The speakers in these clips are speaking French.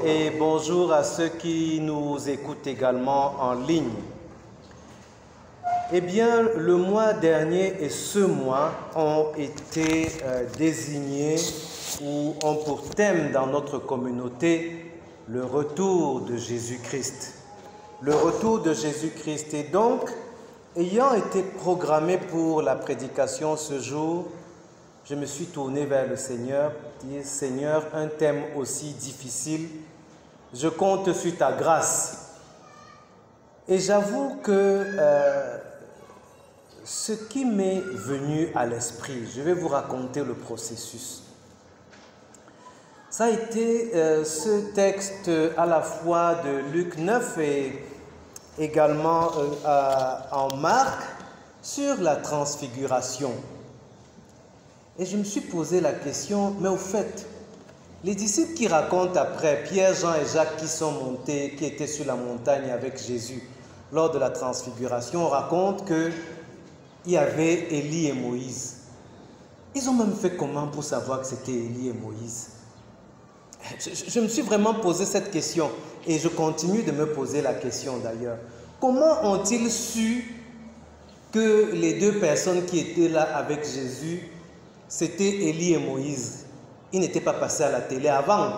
et bonjour à ceux qui nous écoutent également en ligne. Eh bien, le mois dernier et ce mois ont été désignés ou ont pour thème dans notre communauté le retour de Jésus-Christ. Le retour de Jésus-Christ. Et donc, ayant été programmé pour la prédication ce jour, je me suis tourné vers le Seigneur, dire Seigneur, un thème aussi difficile, je compte sur ta grâce. Et j'avoue que ce qui m'est venu à l'esprit, je vais vous raconter le processus. Ça a été ce texte à la fois de Luc 9 et également en Marc sur la transfiguration. Et je me suis posé la question, mais au fait, les disciples qui racontent après, Pierre, Jean et Jacques qui sont montés, qui étaient sur la montagne avec Jésus lors de la transfiguration, racontent qu'il y avait Élie et Moïse. Ils ont même fait comment pour savoir que c'était Élie et Moïse? Je me suis vraiment posé cette question et je continue de me poser la question d'ailleurs. Comment ont-ils su que les deux personnes qui étaient là avec Jésus, c'était Élie et Moïse? Ils n'étaient pas passés à la télé avant.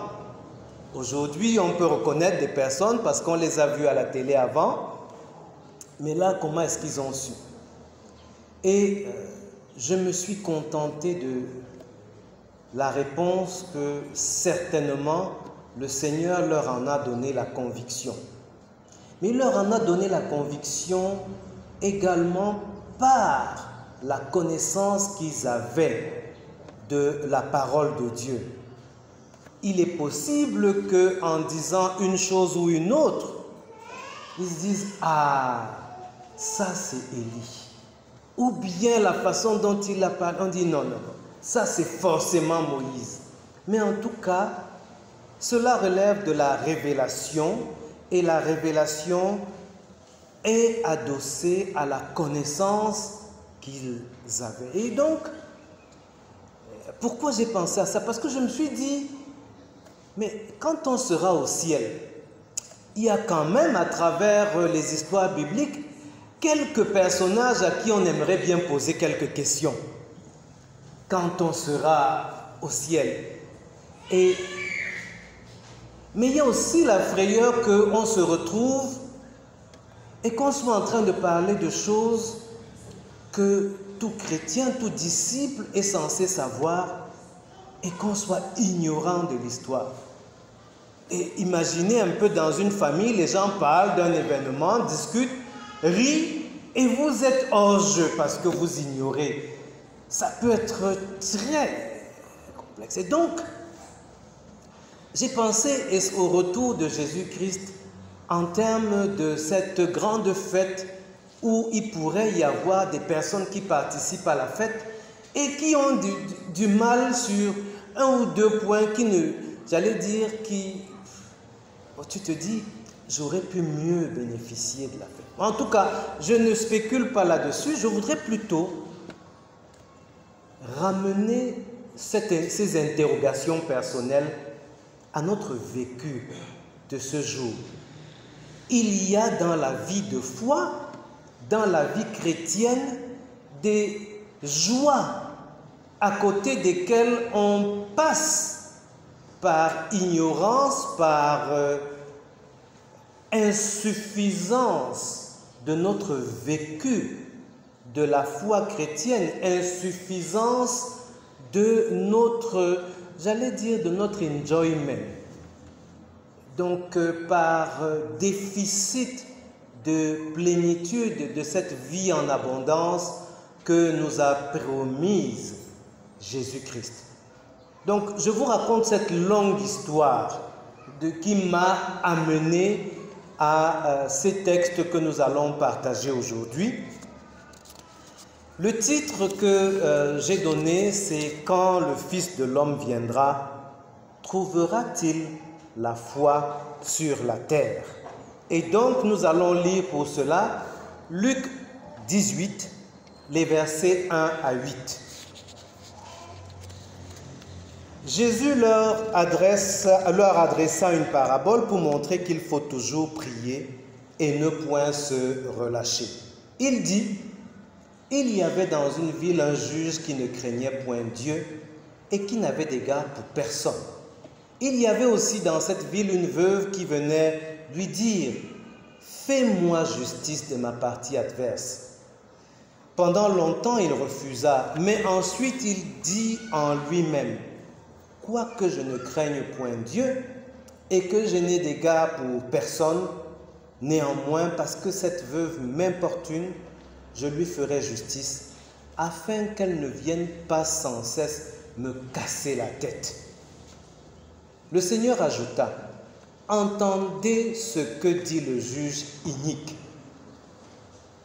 Aujourd'hui, on peut reconnaître des personnes parce qu'on les a vus à la télé avant. Mais là, comment est-ce qu'ils ont su? Et je me suis contenté de la réponse que certainement le Seigneur leur en a donné la conviction. Mais il leur en a donné la conviction également par la connaissance qu'ils avaient de la parole de Dieu. Il est possible qu'en disant une chose ou une autre, ils se disent « Ah, ça c'est Élie ». Ou bien la façon dont il a parlé, on dit « Non, non, non, ça c'est forcément Moïse ». Mais en tout cas, cela relève de la révélation et la révélation est adossée à la connaissance qu'ils avaient. Et donc, pourquoi j'ai pensé à ça? Parce que je me suis dit, mais quand on sera au ciel, il y a quand même à travers les histoires bibliques quelques personnages à qui on aimerait bien poser quelques questions quand on sera au ciel. Mais il y a aussi la frayeur qu'on se retrouve et qu'on soit en train de parler de choses que tout chrétien, tout disciple est censé savoir et qu'on soit ignorant de l'histoire. Et imaginez un peu dans une famille, les gens parlent d'un événement, discutent, rient et vous êtes hors jeu parce que vous ignorez. Ça peut être très complexe. Et donc, j'ai pensé au retour de Jésus-Christ en termes de cette grande fête où il pourrait y avoir des personnes qui participent à la fête et qui ont du mal sur un ou deux points qui ne, j'allais dire, tu te dis, j'aurais pu mieux bénéficier de la fête. En tout cas, je ne spécule pas là-dessus, je voudrais plutôt ramener ces interrogations personnelles à notre vécu de ce jour. Il y a dans la vie de foi, dans la vie chrétienne, des joies à côté desquelles on passe par ignorance, par insuffisance de notre vécu de la foi chrétienne, insuffisance de notre, j'allais dire, de notre enjoyment. Donc, par déficit de plénitude de cette vie en abondance que nous a promise Jésus-Christ. Donc, je vous raconte cette longue histoire qui m'a amené à ces textes que nous allons partager aujourd'hui. Le titre que j'ai donné, c'est « Quand le Fils de l'homme viendra, trouvera-t-il la foi sur la terre ?» Et donc, nous allons lire pour cela Luc 18, les versets 1 à 8. Jésus leur adressa une parabole pour montrer qu'il faut toujours prier et ne point se relâcher. Il dit, il y avait dans une ville un juge qui ne craignait point Dieu et qui n'avait d'égard pour personne. Il y avait aussi dans cette ville une veuve qui venait lui dire, fais-moi justice de ma partie adverse. Pendant longtemps, il refusa, mais ensuite il dit en lui-même, quoique je ne craigne point Dieu et que je n'ai d'égard pour personne, néanmoins, parce que cette veuve m'importune, je lui ferai justice, afin qu'elle ne vienne pas sans cesse me casser la tête. Le Seigneur ajouta, entendez ce que dit le juge inique.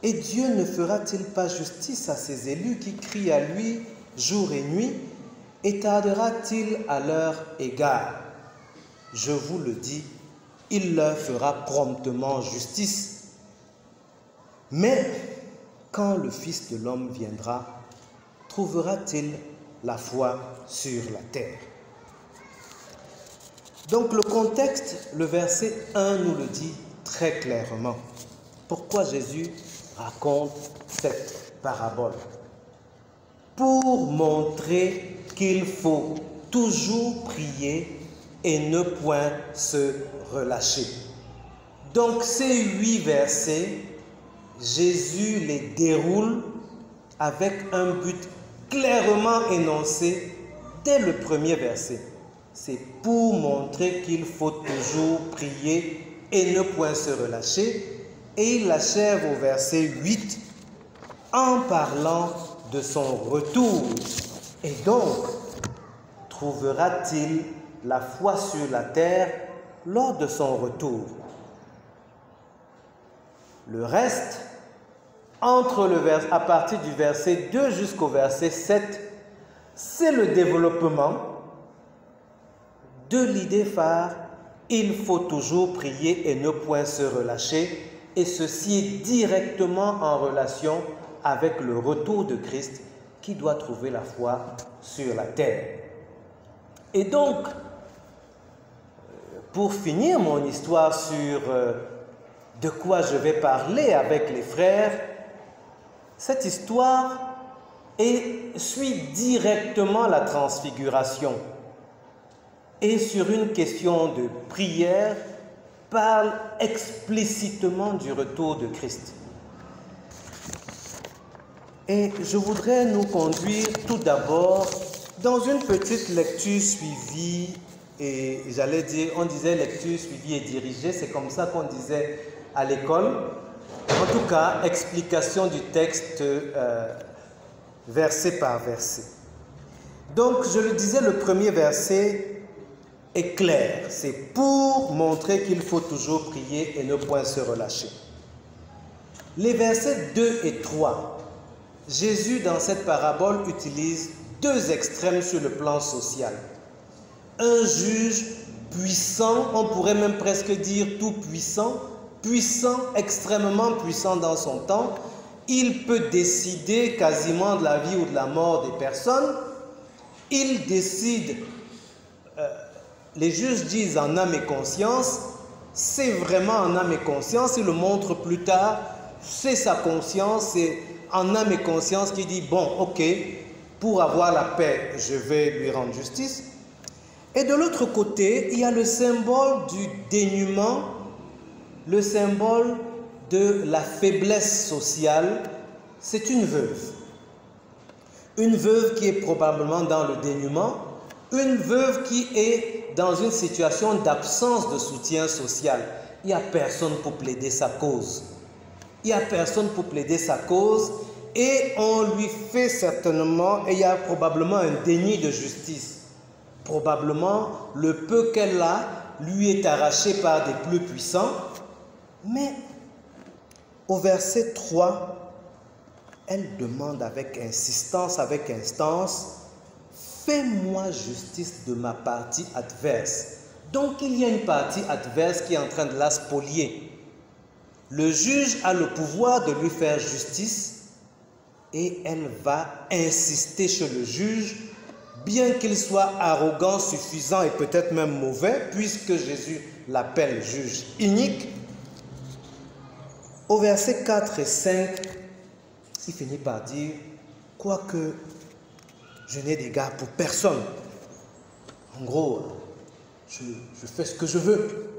Et Dieu ne fera-t-il pas justice à ses élus qui crient à lui jour et nuit, et tardera-t-il à leur égard? Je vous le dis, il leur fera promptement justice. Mais quand le Fils de l'homme viendra, trouvera-t-il la foi sur la terre? Donc le contexte, le verset 1 nous le dit très clairement. Pourquoi Jésus raconte cette parabole? Pour montrer qu'il faut toujours prier et ne point se relâcher. Donc ces 8 versets, Jésus les déroule avec un but clairement énoncé dès le premier verset. C'est pour montrer qu'il faut toujours prier et ne point se relâcher. Et il achève au verset 8 en parlant de son retour. Et donc, trouvera-t-il la foi sur la terre lors de son retour? Le reste, à partir du verset 2 jusqu'au verset 7, c'est le développement de l'idée phare, il faut toujours prier et ne point se relâcher, et ceci est directement en relation avec le retour de Christ qui doit trouver la foi sur la terre. Et donc, pour finir mon histoire sur de quoi je vais parler avec les frères, cette histoire suit directement la transfiguration et sur une question de prière parle explicitement du retour de Christ. Et je voudrais nous conduire tout d'abord dans une petite lecture suivie, et j'allais dire, on disait lecture suivie et dirigée, c'est comme ça qu'on disait à l'école. En tout cas, explication du texte verset par verset. Donc, je le disais, le premier verset est clair. C'est pour montrer qu'il faut toujours prier et ne point se relâcher. Les versets 2 et 3, Jésus, dans cette parabole, utilise 2 extrêmes sur le plan social. Un juge puissant, on pourrait même presque dire tout puissant, extrêmement puissant dans son temps. Il peut décider quasiment de la vie ou de la mort des personnes. Il décide, les juges disent en âme et conscience, c'est vraiment en âme et conscience, il le montre plus tard, c'est sa conscience, c'est en âme et conscience qui dit, bon, ok, pour avoir la paix, je vais lui rendre justice. Et de l'autre côté, il y a le symbole du dénuement, le symbole de la faiblesse sociale, c'est une veuve. Une veuve qui est probablement dans le dénuement, une veuve qui est dans une situation d'absence de soutien social. Il n'y a personne pour plaider sa cause. Il n'y a personne pour plaider sa cause et on lui fait certainement, et il y a probablement un déni de justice. Probablement, le peu qu'elle a lui est arraché par des plus puissants. Mais au verset 3, elle demande avec insistance, avec instance, « Fais-moi justice de ma partie adverse. » Donc il y a une partie adverse qui est en train de la spolier. Le juge a le pouvoir de lui faire justice et elle va insister chez le juge bien qu'il soit arrogant, suffisant et peut-être même mauvais, puisque Jésus l'appelle juge inique, au verset 4 et 5, il finit par dire, quoique je n'ai d'égard pour personne. En gros, je fais ce que je veux.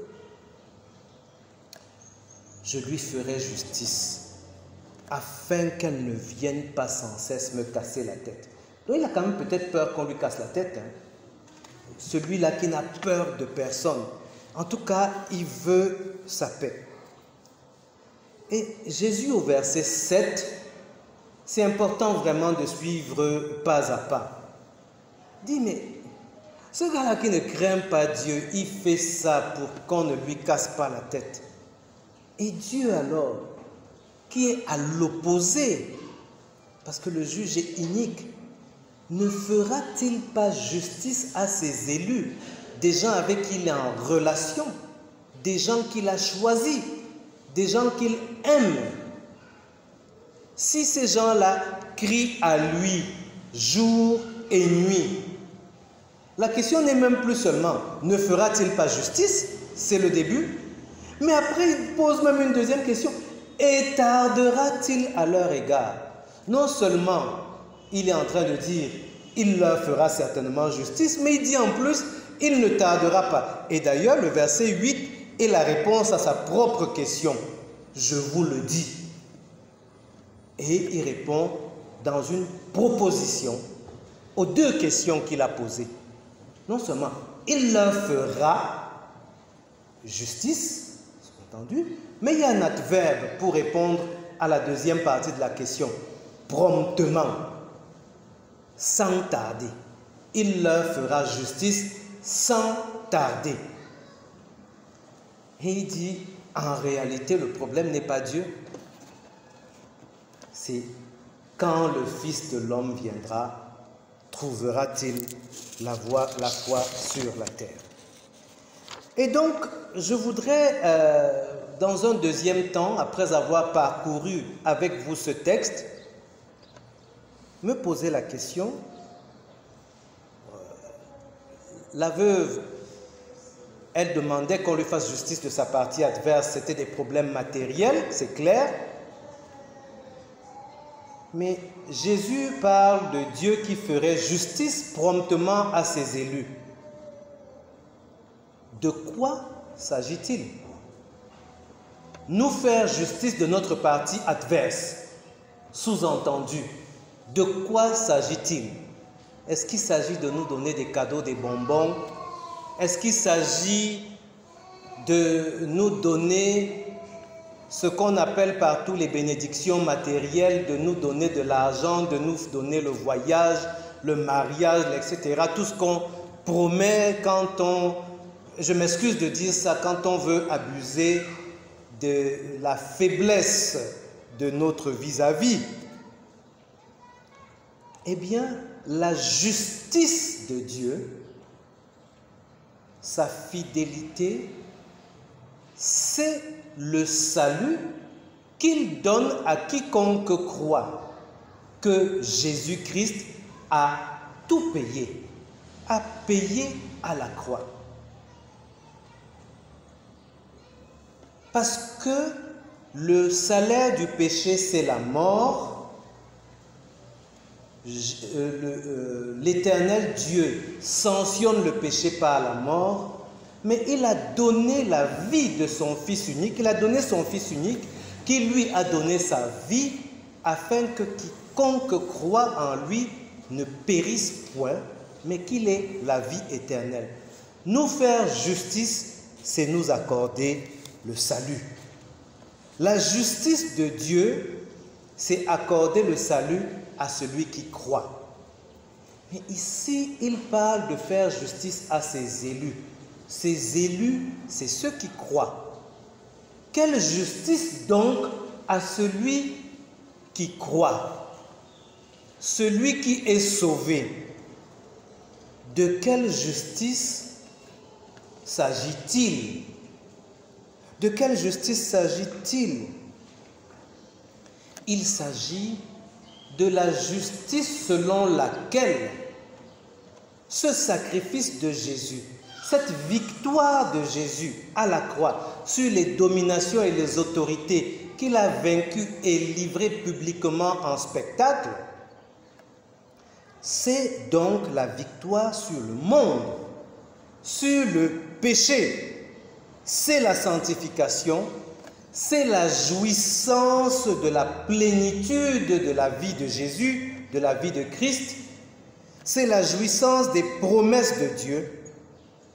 Je lui ferai justice, afin qu'elle ne vienne pas sans cesse me casser la tête. Donc il a quand même peut-être peur qu'on lui casse la tête. Celui-là qui n'a peur de personne. En tout cas, il veut sa paix. Et Jésus au verset 7, c'est important vraiment de suivre pas à pas. Dit, mais ce gars-là qui ne craint pas Dieu, il fait ça pour qu'on ne lui casse pas la tête. Et Dieu alors, qui est à l'opposé, parce que le juge est inique, ne fera-t-il pas justice à ses élus, des gens avec qui il est en relation, des gens qu'il a choisis, des gens qu'il aime? Si ces gens-là crient à lui jour et nuit, la question n'est même plus seulement ne fera-t-il pas justice, c'est le début, mais après il pose même une deuxième question, et tardera-t-il à leur égard? Non seulement il est en train de dire il leur fera certainement justice, mais il dit en plus il ne tardera pas. Et d'ailleurs le verset 8 est la réponse à sa propre question, je vous le dis. Et il répond dans une proposition aux deux questions qu'il a posées. Non seulement il leur fera justice, c'est entendu, mais il y a un adverbe pour répondre à la deuxième partie de la question. Promptement, sans tarder. Il leur fera justice sans tarder. Et il dit, en réalité, le problème n'est pas Dieu. C'est quand le Fils de l'homme viendra, trouvera-t-il la foi sur la terre? Et donc, je voudrais, dans un deuxième temps, après avoir parcouru avec vous ce texte, me poser la question, la veuve, elle demandait qu'on lui fasse justice de sa partie adverse, c'était des problèmes matériels, c'est clair. Mais Jésus parle de Dieu qui ferait justice promptement à ses élus. De quoi s'agit-il? Nous faire justice de notre partie adverse, sous-entendu. De quoi s'agit-il? Est-ce qu'il s'agit de nous donner des cadeaux, des bonbons? Est-ce qu'il s'agit de nous donner ce qu'on appelle partout les bénédictions matérielles, de nous donner de l'argent, de nous donner le voyage, le mariage, etc. Tout ce qu'on promet quand on, je m'excuse de dire ça, quand on veut abuser de la faiblesse de notre vis-à-vis. Eh bien, la justice de Dieu, sa fidélité, c'est le salut qu'il donne à quiconque croit que Jésus-Christ a tout payé, a payé à la croix. Parce que le salaire du péché, c'est la mort. L'Éternel Dieu sanctionne le péché par la mort, mais il a donné la vie de son Fils unique, il a donné son Fils unique, qui lui a donné sa vie, afin que quiconque croit en lui ne périsse point, mais qu'il ait la vie éternelle. Nous faire justice, c'est nous accorder le salut. La justice de Dieu, c'est accorder le salut à celui qui croit. Mais ici, il parle de faire justice à ses élus. Ses élus, c'est ceux qui croient. Quelle justice donc à celui qui croit, celui qui est sauvé? De quelle justice s'agit-il? De quelle justice s'agit-il? Il s'agit de la justice selon laquelle ce sacrifice de Jésus, cette victoire de Jésus à la croix sur les dominations et les autorités qu'il a vaincues et livrées publiquement en spectacle, c'est donc la victoire sur le monde, sur le péché. C'est la sanctification, c'est la jouissance de la plénitude de la vie de Jésus, de la vie de Christ. C'est la jouissance des promesses de Dieu.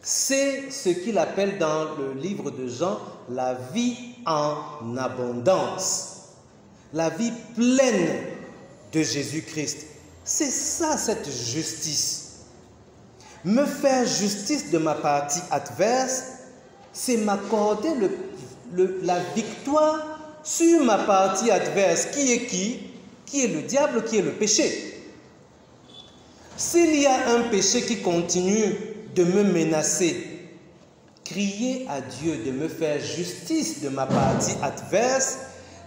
C'est ce qu'il appelle dans le livre de Jean la vie en abondance, la vie pleine de Jésus-Christ. C'est ça, cette justice. Me faire justice de ma partie adverse, c'est m'accorder la victoire sur ma partie adverse. Qui est qui? Qui est le diable, qui est le péché. S'il y a un péché qui continue de me menacer, crier à Dieu de me faire justice de ma partie adverse,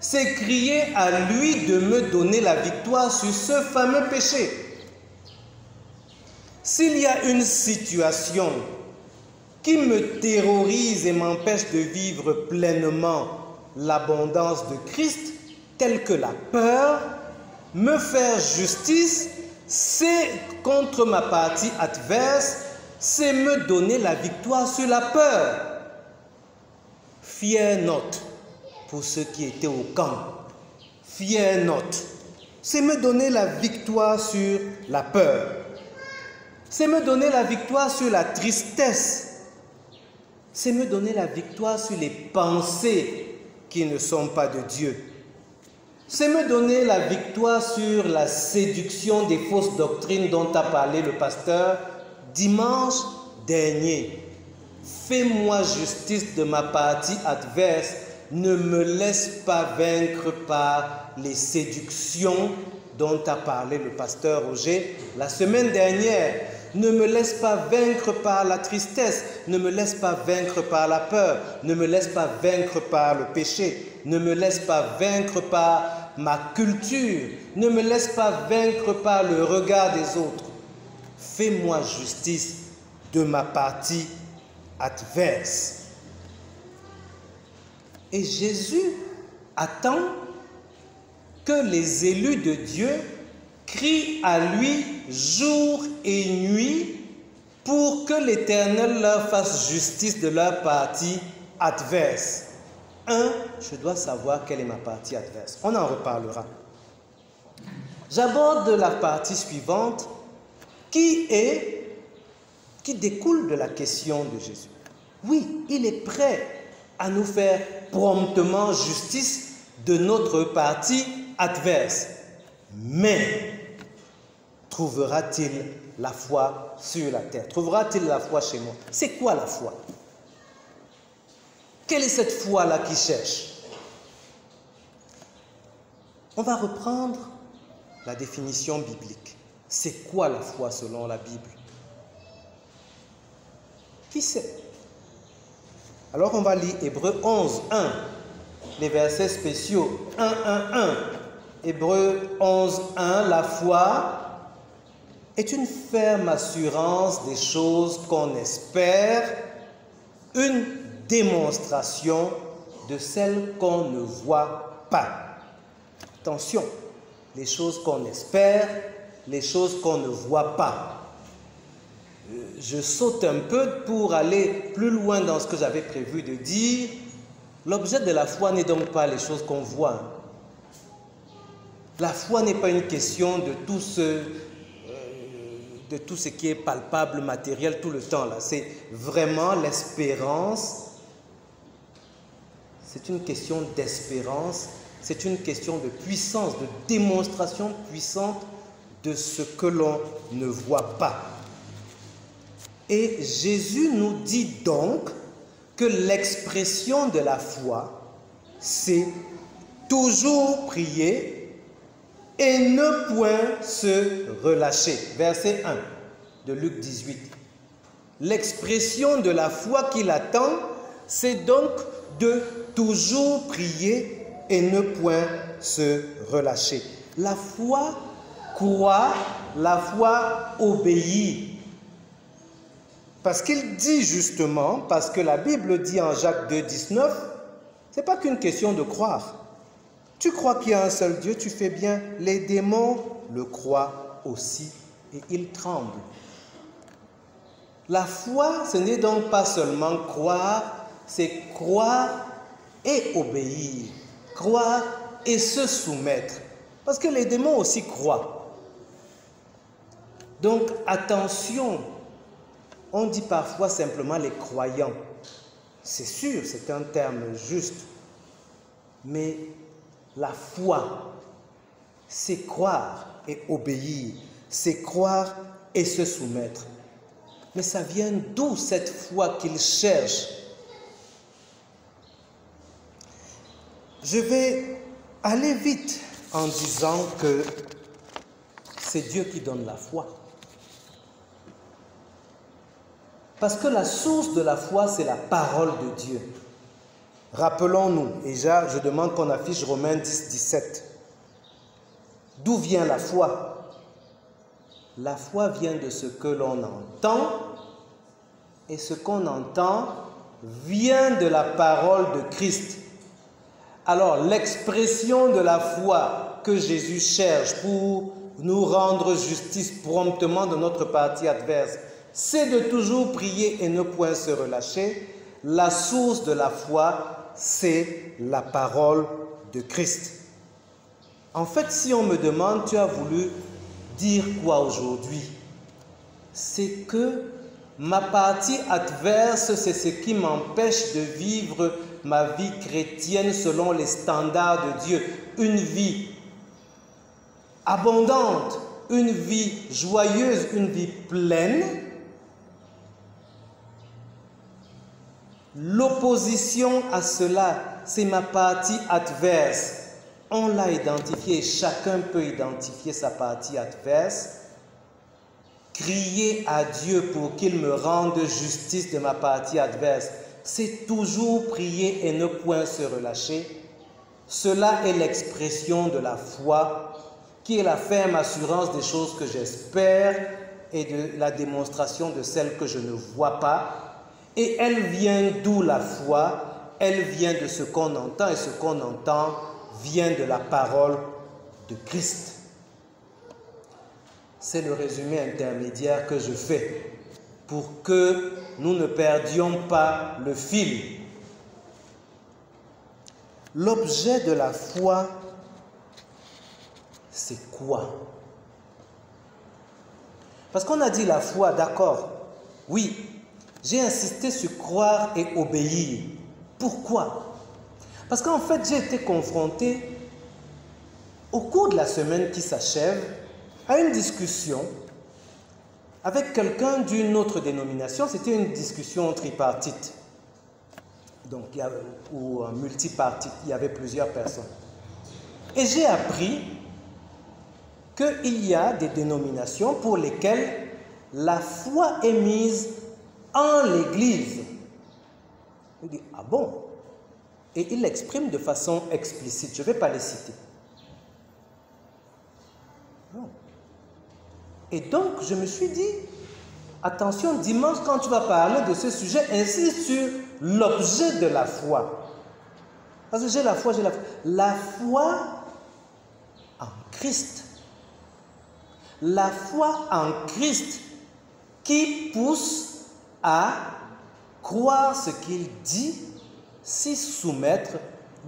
c'est crier à lui de me donner la victoire sur ce fameux péché. S'il y a une situation qui me terrorise et m'empêche de vivre pleinement l'abondance de Christ, telle que la peur, me faire justice, c'est contre ma partie adverse, c'est me donner la victoire sur la peur. Fière note pour ceux qui étaient au camp. Fière note. C'est me donner la victoire sur la peur. C'est me donner la victoire sur la tristesse. C'est me donner la victoire sur les pensées qui ne sont pas de Dieu. C'est me donner la victoire sur la séduction des fausses doctrines dont a parlé le pasteur dimanche dernier. Fais-moi justice de ma partie adverse. Ne me laisse pas vaincre par les séductions dont a parlé le pasteur Roger la semaine dernière. Ne me laisse pas vaincre par la tristesse. Ne me laisse pas vaincre par la peur. Ne me laisse pas vaincre par le péché. Ne me laisse pas vaincre par ma culture. Ne me laisse pas vaincre par le regard des autres. Fais-moi justice de ma partie adverse. Et Jésus attend que les élus de Dieu crient à lui jour et nuit pour que l'Éternel leur fasse justice de leur partie adverse. Je dois savoir quelle est ma partie adverse. On en reparlera. J'aborde la partie suivante qui découle de la question de Jésus. Oui, il est prêt à nous faire promptement justice de notre partie adverse. Mais trouvera-t-il la foi sur la terre? Trouvera-t-il la foi chez moi? C'est quoi la foi? Quelle est cette foi-là qui cherche? On va reprendre la définition biblique. C'est quoi la foi selon la Bible? Qui sait? Alors on va lire Hébreux 11, 1, les versets spéciaux 1, 1, 1. Hébreux 11, 1, la foi est une ferme assurance des choses qu'on espère, une démonstration de celles qu'on ne voit pas. Attention, les choses qu'on espère, les choses qu'on ne voit pas. Je saute un peu pour aller plus loin dans ce que j'avais prévu de dire. L'objet de la foi n'est donc pas les choses qu'on voit. La foi n'est pas une question de tout ce qui est palpable, matériel, tout le temps. C'est vraiment l'espérance. C'est une question d'espérance. C'est une question de puissance, de démonstration puissante de ce que l'on ne voit pas. Et Jésus nous dit donc que l'expression de la foi, c'est toujours prier et ne point se relâcher. Verset 1 de Luc 18. L'expression de la foi qu'il attend, c'est donc de toujours prier et ne point se relâcher. La foi croit, la foi obéit. Parce qu'il dit justement, parce que la Bible dit en Jacques 2, 19, ce n'est pas qu'une question de croire. Tu crois qu'il y a un seul Dieu, tu fais bien. Les démons le croient aussi et ils tremblent. La foi, ce n'est donc pas seulement croire, c'est croire et obéir. Croire et se soumettre. Parce que les démons aussi croient. Donc attention, on dit parfois simplement les croyants. C'est sûr, c'est un terme juste. Mais la foi, c'est croire et obéir. C'est croire et se soumettre. Mais ça vient d'où cette foi qu'ils cherchent? Je vais aller vite en disant que c'est Dieu qui donne la foi. Parce que la source de la foi, c'est la parole de Dieu. Rappelons-nous, et je demande qu'on affiche Romains 10, 17. D'où vient la foi? La foi vient de ce que l'on entend, et ce qu'on entend vient de la parole de Christ. Alors, l'expression de la foi que Jésus cherche pour nous rendre justice promptement de notre partie adverse, c'est de toujours prier et ne point se relâcher. La source de la foi, c'est la parole de Christ. En fait, si on me demande, tu as voulu dire quoi aujourd'hui? C'est que ma partie adverse, c'est ce qui m'empêche de vivre ma vie chrétienne selon les standards de Dieu. Une vie abondante, une vie joyeuse, une vie pleine. L'opposition à cela, c'est ma partie adverse. On l'a identifié, chacun peut identifier sa partie adverse. Crier à Dieu pour qu'il me rende justice de ma partie adverse, c'est toujours prier et ne point se relâcher. Cela est l'expression de la foi, qui est la ferme assurance des choses que j'espère et de la démonstration de celles que je ne vois pas. Et elle vient d'où la foi? Elle vient de ce qu'on entend, et ce qu'on entend vient de la parole de Christ. C'est le résumé intermédiaire que je fais pour que nous ne perdions pas le fil. L'objet de la foi, c'est quoi? Parce qu'on a dit la foi, d'accord, oui, j'ai insisté sur croire et obéir. Pourquoi? Parce qu'en fait, j'ai été confronté au cours de la semaine qui s'achève à une discussion avec quelqu'un d'une autre dénomination. C'était une discussion tripartite, donc, ou multipartite, il y avait plusieurs personnes. Et j'ai appris qu'il y a des dénominations pour lesquelles la foi est mise en l'Église. Il dit, ah bon? Et il l'exprime de façon explicite. Je ne vais pas les citer. Non. Et donc, je me suis dit, attention, dimanche, quand tu vas parler de ce sujet, insiste sur l'objet de la foi. Parce que j'ai la foi, j'ai la foi. La foi en Christ. La foi en Christ qui pousse à croire ce qu'il dit, s'y soumettre,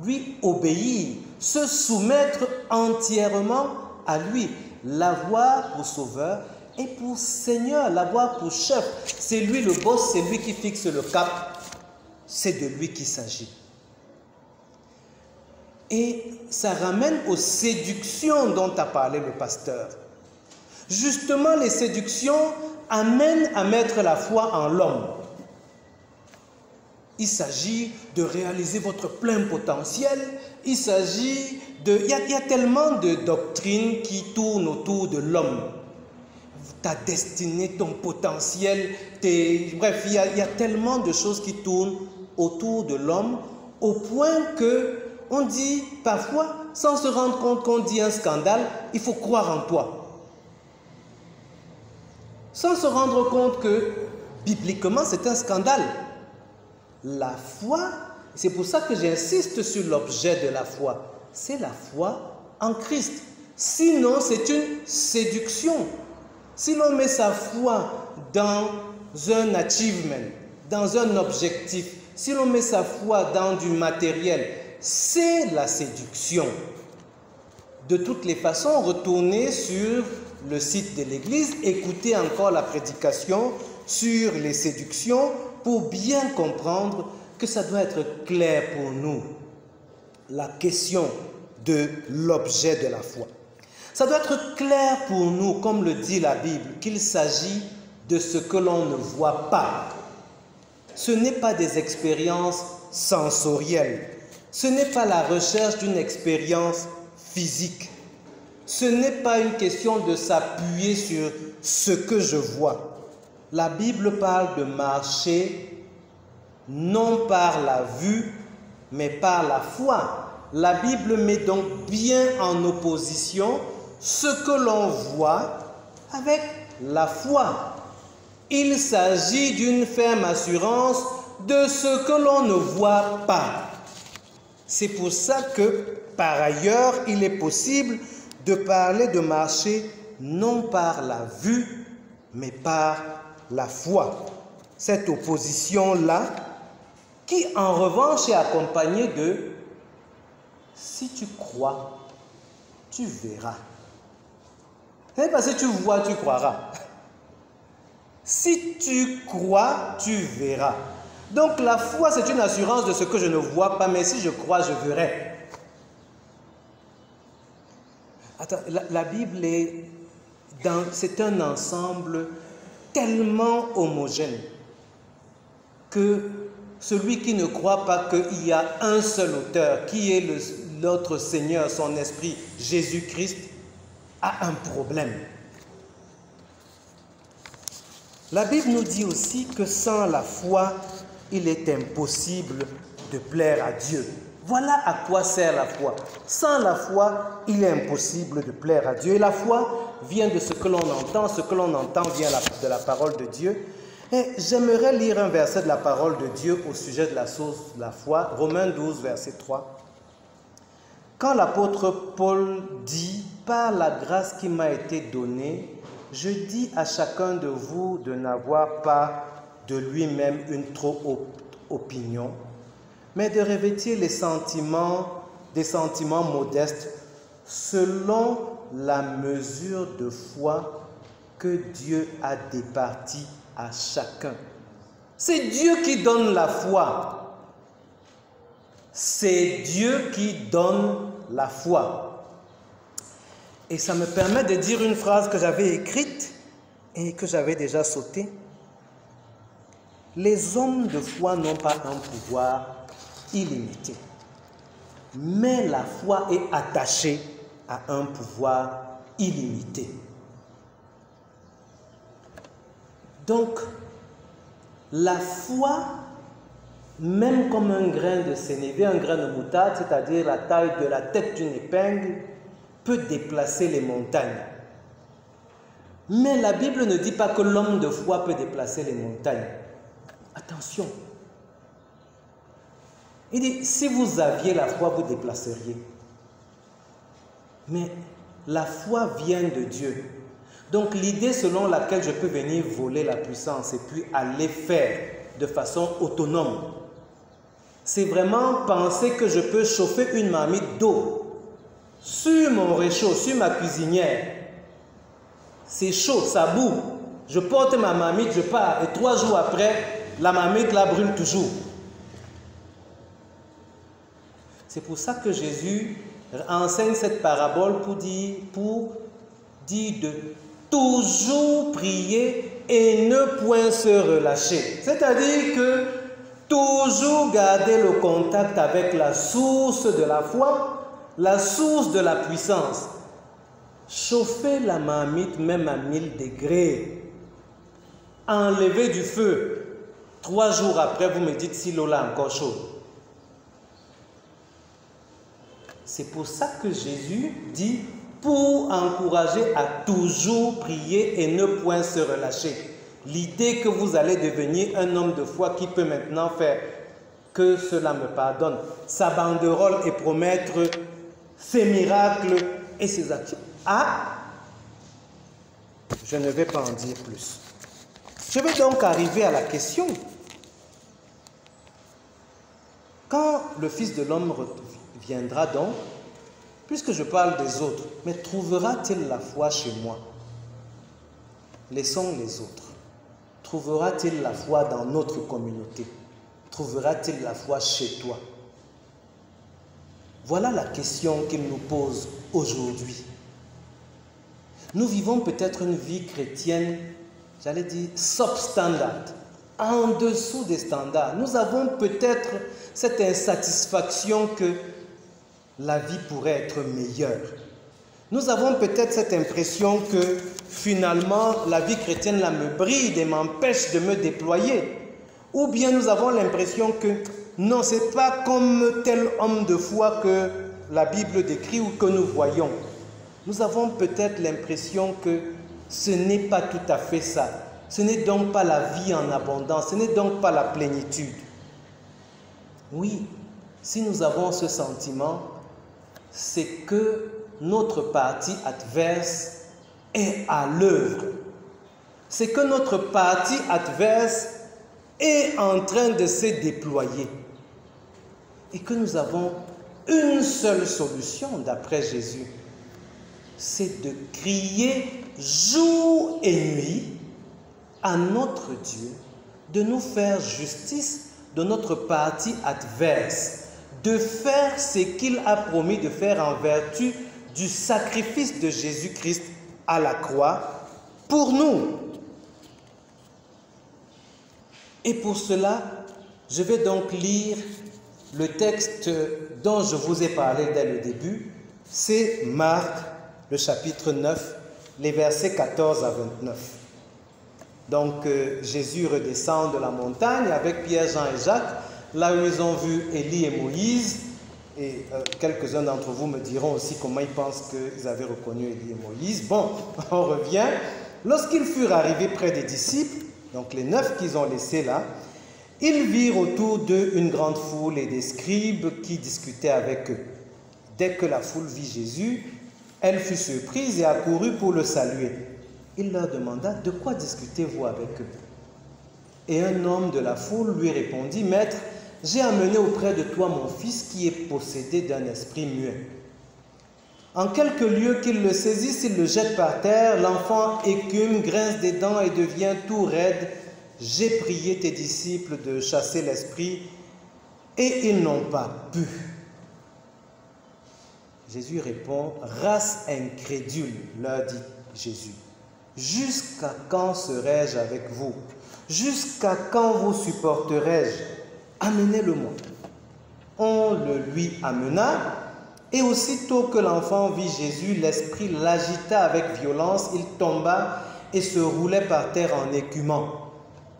lui obéir, se soumettre entièrement à lui, l'avoir pour sauveur et pour Seigneur, l'avoir pour chef. C'est lui le boss, c'est lui qui fixe le cap, c'est de lui qu'il s'agit. Et ça ramène aux séductions dont a parlé le pasteur. Justement, les séductions amènent à mettre la foi en l'homme. Il s'agit de réaliser votre plein potentiel. Il s'agit de... Il y a tellement de doctrines qui tournent autour de l'homme. Ta destinée, ton potentiel, bref, il y a tellement de choses qui tournent autour de l'homme au point que on dit parfois, sans se rendre compte qu'on dit un scandale, il faut croire en toi. Sans se rendre compte que bibliquement, c'est un scandale. La foi, c'est pour ça que j'insiste sur l'objet de la foi. C'est la foi en Christ. Sinon, c'est une séduction. Si l'on met sa foi dans un achievement, dans un objectif, si l'on met sa foi dans du matériel, c'est la séduction. De toutes les façons, retournez sur le site de l'église, écoutez encore la prédication sur les séductions pour bien comprendre que ça doit être clair pour nous. La question de l'objet de la foi. Ça doit être clair pour nous, comme le dit la Bible, qu'il s'agit de ce que l'on ne voit pas. Ce n'est pas des expériences sensorielles. Ce n'est pas la recherche d'une expérience physique. Ce n'est pas une question de s'appuyer sur ce que je vois. La Bible parle de marcher non par la vue, mais par la foi. La Bible met donc bien en opposition ce que l'on voit avec la foi. Il s'agit d'une ferme assurance de ce que l'on ne voit pas. C'est pour ça que, par ailleurs, il est possible de parler de marcher non par la vue, mais par la foi. Cette opposition-là, qui en revanche est accompagnée de « si tu crois, tu verras ». Ce n'est pas si tu vois, tu croiras. Si tu crois, tu verras. Donc la foi, c'est une assurance de ce que je ne vois pas, mais si je crois, je verrai. Attends, la Bible c'est un ensemble tellement homogène que celui qui ne croit pas qu'il y a un seul auteur, qui est notre Seigneur, son Esprit, Jésus-Christ, a un problème. La Bible nous dit aussi que sans la foi, il est impossible de plaire à Dieu. Voilà à quoi sert la foi. Sans la foi, il est impossible de plaire à Dieu. Et la foi vient de ce que l'on entend. Ce que l'on entend vient de la parole de Dieu. Et j'aimerais lire un verset de la parole de Dieu au sujet de la source de la foi. Romains 12, verset 3. Quand l'apôtre Paul dit « Par la grâce qui m'a été donnée, je dis à chacun de vous de n'avoir pas de lui-même une trop haute opinion, mais de revêtir des sentiments modestes selon la mesure de foi que Dieu a départie à chacun. » C'est Dieu qui donne la foi. C'est Dieu qui donne la foi. Et ça me permet de dire une phrase que j'avais écrite et que j'avais déjà sautée. Les hommes de foi n'ont pas un pouvoir illimité, mais la foi est attachée à un pouvoir illimité. Donc, la foi, même comme un grain de sénévé, un grain de moutarde, c'est-à-dire la taille de la tête d'une épingle, peut déplacer les montagnes. Mais la Bible ne dit pas que l'homme de foi peut déplacer les montagnes. Attention. Il dit, si vous aviez la foi, vous déplaceriez. Mais la foi vient de Dieu. Donc l'idée selon laquelle je peux venir voler la puissance et puis aller faire de façon autonome, c'est vraiment penser que je peux chauffer une marmite d'eau sur mon réchaud, sur ma cuisinière. C'est chaud, ça boue. Je porte ma marmite, je pars. Et 3 jours après, la marmite la brûle toujours. C'est pour ça que Jésus enseigne cette parabole pour dire de toujours prier et ne point se relâcher. C'est-à-dire que toujours garder le contact avec la source de la foi, la source de la puissance. Chauffer la marmite même à 1000 degrés. Enlever du feu. 3 jours après, vous me dites si l'eau est encore chaude. C'est pour ça que Jésus dit pour encourager à toujours prier et ne point se relâcher. L'idée que vous allez devenir un homme de foi qui peut maintenant faire que cela me pardonne, sa banderole et promettre ses miracles et ses actions. Ah, je ne vais pas en dire plus. Je vais donc arriver à la question. Quand le Fils de l'homme viendra donc, puisque je parle des autres, mais trouvera-t-il la foi chez moi? Laissons les autres. Trouvera-t-il la foi dans notre communauté? Trouvera-t-il la foi chez toi? Voilà la question qu'il nous pose aujourd'hui. Nous vivons peut-être une vie chrétienne, j'allais dire substandard, en dessous des standards. Nous avons peut-être cette insatisfaction que la vie pourrait être meilleure. Nous avons peut-être cette impression que finalement la vie chrétienne là me bride et m'empêche de me déployer. Ou bien nous avons l'impression que non, ce n'est pas comme tel homme de foi que la Bible décrit ou que nous voyons. Nous avons peut-être l'impression que ce n'est pas tout à fait ça. Ce n'est donc pas la vie en abondance, ce n'est donc pas la plénitude. Oui, si nous avons ce sentiment, c'est que notre partie adverse est à l'œuvre. C'est que notre partie adverse est en train de se déployer. Et que nous avons une seule solution d'après Jésus. C'est de crier jour et nuit à notre Dieu, de nous faire justice de notre partie adverse, de faire ce qu'il a promis de faire en vertu du sacrifice de Jésus-Christ à la croix pour nous. Et pour cela, je vais donc lire le texte dont je vous ai parlé dès le début. C'est Marc, le chapitre 9, les versets 14 à 29. Donc Jésus redescend de la montagne avec Pierre, Jean et Jacques, là où ils ont vu Élie et Moïse. Et quelques-uns d'entre vous me diront aussi comment ils pensent qu'ils avaient reconnu Élie et Moïse. Bon, on revient. Lorsqu'ils furent arrivés près des disciples, donc les 9 qu'ils ont laissés là, ils virent autour d'eux une grande foule et des scribes qui discutaient avec eux. Dès que la foule vit Jésus, elle fut surprise et accourut pour le saluer. Il leur demanda, de quoi discutez-vous avec eux? Et un homme de la foule lui répondit, Maître, j'ai amené auprès de toi mon fils qui est possédé d'un esprit muet. En quelques lieux qu'il le saisisse, il le jette par terre, l'enfant écume, grince des dents et devient tout raide. J'ai prié tes disciples de chasser l'esprit et ils n'ont pas pu. Jésus répond, race incrédule, leur dit Jésus. Jusqu'à quand serai-je avec vous? Jusqu'à quand vous supporterai-je? Amenez-le-moi. On le lui amena, et aussitôt que l'enfant vit Jésus, l'esprit l'agita avec violence, il tomba et se roulait par terre en écumant.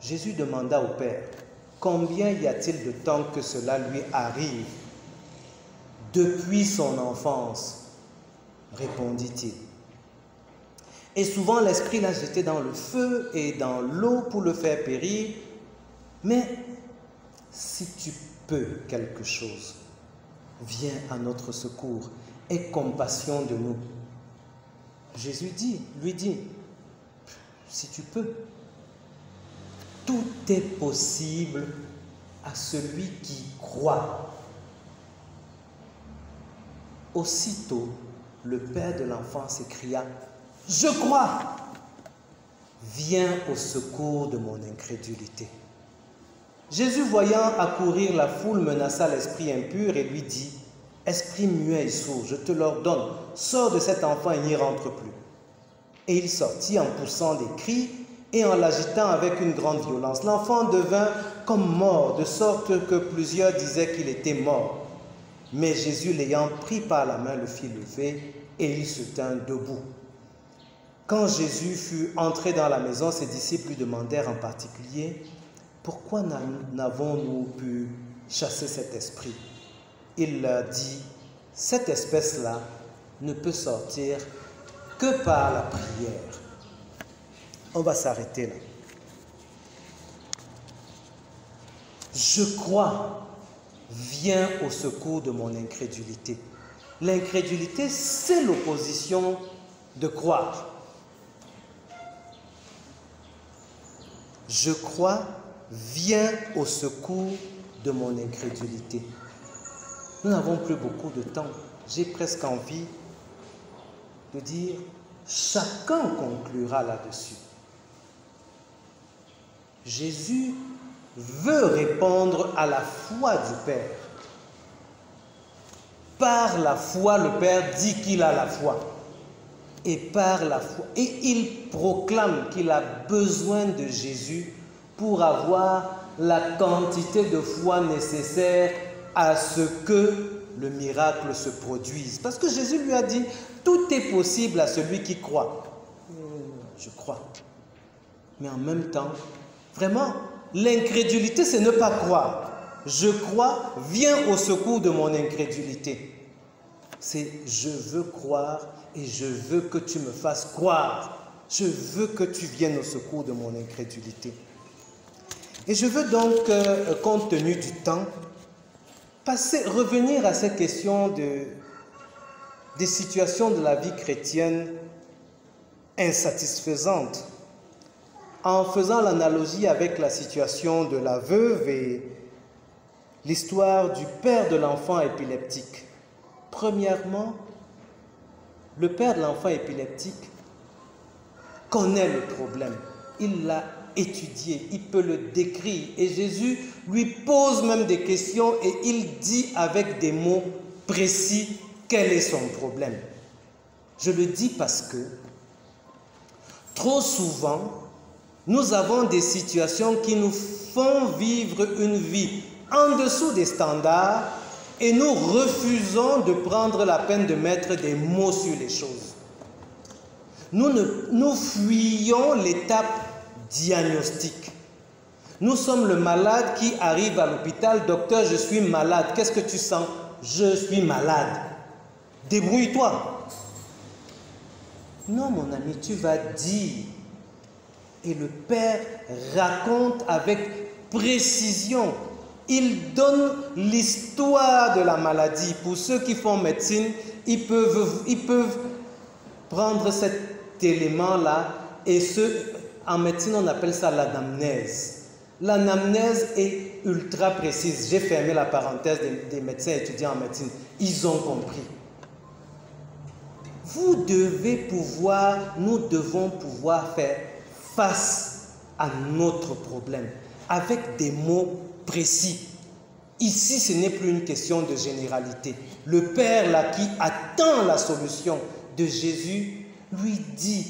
Jésus demanda au Père, combien y a-t-il de temps que cela lui arrive? Depuis son enfance, répondit-il. Et souvent l'esprit l'a jeté dans le feu et dans l'eau pour le faire périr. Mais si tu peux quelque chose, viens à notre secours, aie compassion de nous. Jésus lui dit, si tu peux, tout est possible à celui qui croit. Aussitôt, le père de l'enfant s'écria, je crois, viens au secours de mon incrédulité. Jésus, voyant accourir la foule, menaça l'esprit impur et lui dit, esprit muet et sourd, je te l'ordonne, sors de cet enfant et n'y rentre plus. Et il sortit en poussant des cris et en l'agitant avec une grande violence. L'enfant devint comme mort, de sorte que plusieurs disaient qu'il était mort. Mais Jésus, l'ayant pris par la main, le fit lever et il se tint debout. Quand Jésus fut entré dans la maison, ses disciples lui demandèrent en particulier, « Pourquoi n'avons-nous pu chasser cet esprit ?» Il leur dit, « Cette espèce-là ne peut sortir que par la prière. » On va s'arrêter là. Je crois, viens au secours de mon incrédulité. L'incrédulité, c'est l'opposition de croire. Je crois, viens au secours de mon incrédulité. Nous n'avons plus beaucoup de temps. J'ai presque envie de dire, chacun conclura là-dessus. Jésus veut répondre à la foi du Père. Par la foi, le Père dit qu'il a la foi. Et par la foi, et il proclame qu'il a besoin de Jésus pour avoir la quantité de foi nécessaire à ce que le miracle se produise. Parce que Jésus lui a dit, tout est possible à celui qui croit. Je crois. Mais en même temps, vraiment, l'incrédulité, c'est ne pas croire. Je crois, viens au secours de mon incrédulité. C'est je veux croire et je veux que tu me fasses croire. Je veux que tu viennes au secours de mon incrédulité. Et je veux donc, compte tenu du temps, revenir à ces questions des situations de la vie chrétienne insatisfaisantes, en faisant l'analogie avec la situation de la veuve et l'histoire du père de l'enfant épileptique. Premièrement, le père de l'enfant épileptique connaît le problème. Il l'a étudié, il peut le décrire. Et Jésus lui pose même des questions et il dit avec des mots précis quel est son problème. Je le dis parce que trop souvent, nous avons des situations qui nous font vivre une vie en dessous des standards et nous refusons de prendre la peine de mettre des mots sur les choses. Nous fuyons l'étape diagnostique. Nous sommes le malade qui arrive à l'hôpital. Docteur, je suis malade. Qu'est-ce que tu sens? Je suis malade. Débrouille-toi. Non, mon ami, tu vas dire. Et le Père raconte avec précision. Il donne l'histoire de la maladie. Pour ceux qui font médecine, ils peuvent prendre cet élément-là et en médecine, on appelle ça l'anamnèse. L'anamnèse est ultra précise. J'ai fermé la parenthèse des médecins étudiants en médecine. Ils ont compris. Nous devons pouvoir faire face à notre problème avec des mots précis. Ici, ce n'est plus une question de généralité. Le Père, là, qui attend la solution de Jésus, lui dit,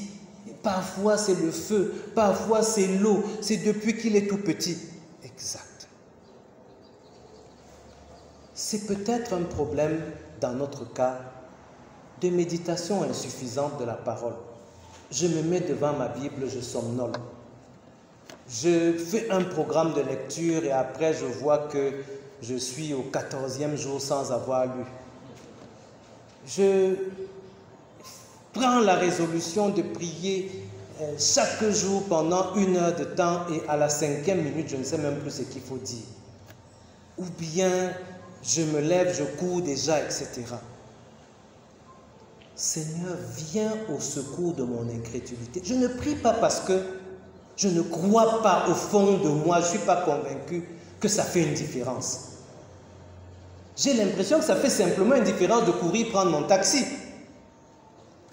parfois c'est le feu, parfois c'est l'eau, c'est depuis qu'il est tout petit. Exact. C'est peut-être un problème, dans notre cas, de méditation insuffisante de la parole. Je me mets devant ma Bible, je somnole. Je fais un programme de lecture et après je vois que je suis au 14e jour sans avoir lu. Je prends la résolution de prier chaque jour pendant 1 heure de temps et à la 5e minute, je ne sais même plus ce qu'il faut dire. Ou bien je me lève, je cours déjà, etc. Seigneur, viens au secours de mon incrédulité. Je ne prie pas parce que je ne crois pas au fond de moi, je ne suis pas convaincu que ça fait une différence. J'ai l'impression que ça fait simplement une différence de courir prendre mon taxi.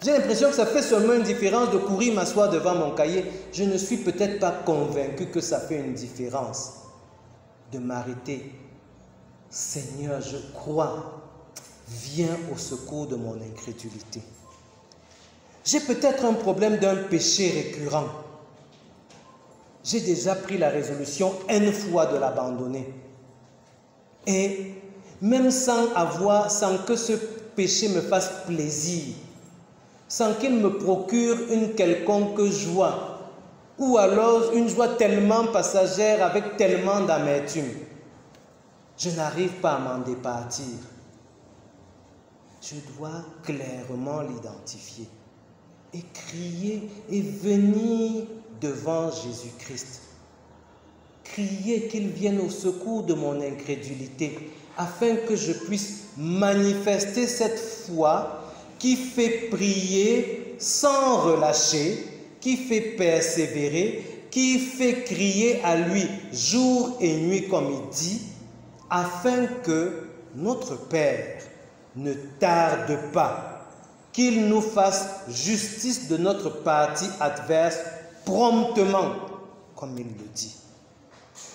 J'ai l'impression que ça fait seulement une différence de courir m'asseoir devant mon cahier. Je ne suis peut-être pas convaincu que ça fait une différence de m'arrêter. Seigneur, je crois, viens au secours de mon incrédulité. J'ai peut-être un problème d'un péché récurrent. J'ai déjà pris la résolution N fois de l'abandonner. Et même sans que ce péché me fasse plaisir, sans qu'il me procure une quelconque joie, ou alors une joie tellement passagère avec tellement d'amertume, je n'arrive pas à m'en départir. Je dois clairement l'identifier et crier et venir devant Jésus-Christ. prier qu'il vienne au secours de mon incrédulité, afin que je puisse manifester cette foi qui fait prier sans relâcher, qui fait persévérer, qui fait crier à lui jour et nuit, comme il dit, afin que notre Père ne tarde pas, qu'il nous fasse justice de notre partie adverse promptement, comme il le dit.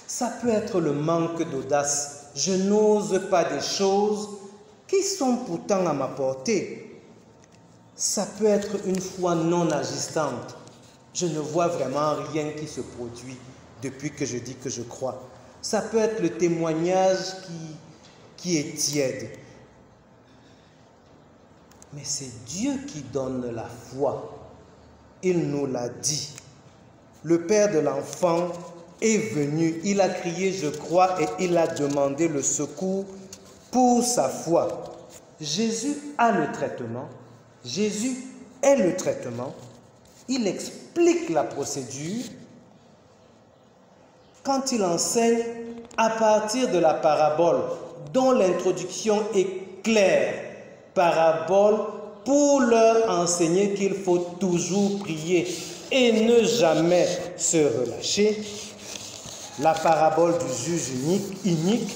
Ça peut être le manque d'audace. Je n'ose pas des choses qui sont pourtant à ma portée. Ça peut être une foi non agissante. Je ne vois vraiment rien qui se produit depuis que je dis que je crois. Ça peut être le témoignage qui est tiède. Mais c'est Dieu qui donne la foi. Il nous l'a dit. Le père de l'enfant est venu, il a crié « Je crois » et il a demandé le secours pour sa foi. Jésus a le traitement. Jésus est le traitement. Il explique la procédure quand il enseigne à partir de la parabole dont l'introduction est claire. Parabole pour leur enseigner qu'il faut toujours prier et ne jamais se relâcher. La parabole du juge inique,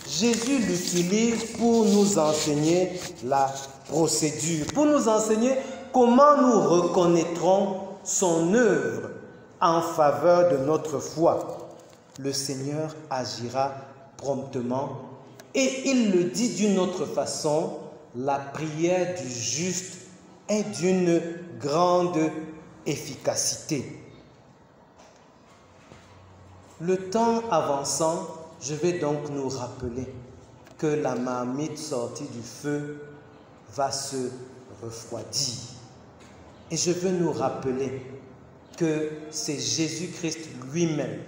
Jésus l'utilise pour nous enseigner la procédure, pour nous enseigner comment nous reconnaîtrons son œuvre en faveur de notre foi. Le Seigneur agira promptement et il le dit d'une autre façon, la prière du juste est d'une grande efficacité. Le temps avançant, je vais donc nous rappeler que la marmite sortie du feu va se refroidir. Et je veux nous rappeler que c'est Jésus-Christ lui-même,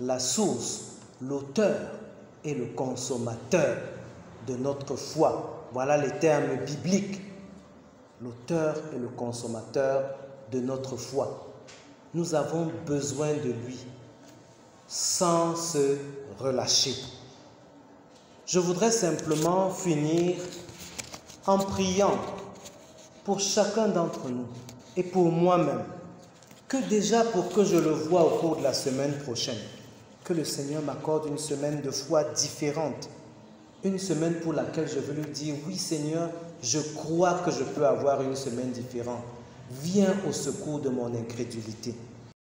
la source, l'auteur et le consommateur de notre foi. Voilà les termes bibliques. L'auteur et le consommateur de notre foi. Nous avons besoin de lui sans se relâcher. Je voudrais simplement finir en priant pour chacun d'entre nous et pour moi-même, que déjà pour que je le voie au cours de la semaine prochaine, que le Seigneur m'accorde une semaine de foi différente, une semaine pour laquelle je veux lui dire, oui Seigneur, je crois que je peux avoir une semaine différente. Viens au secours de mon incrédulité.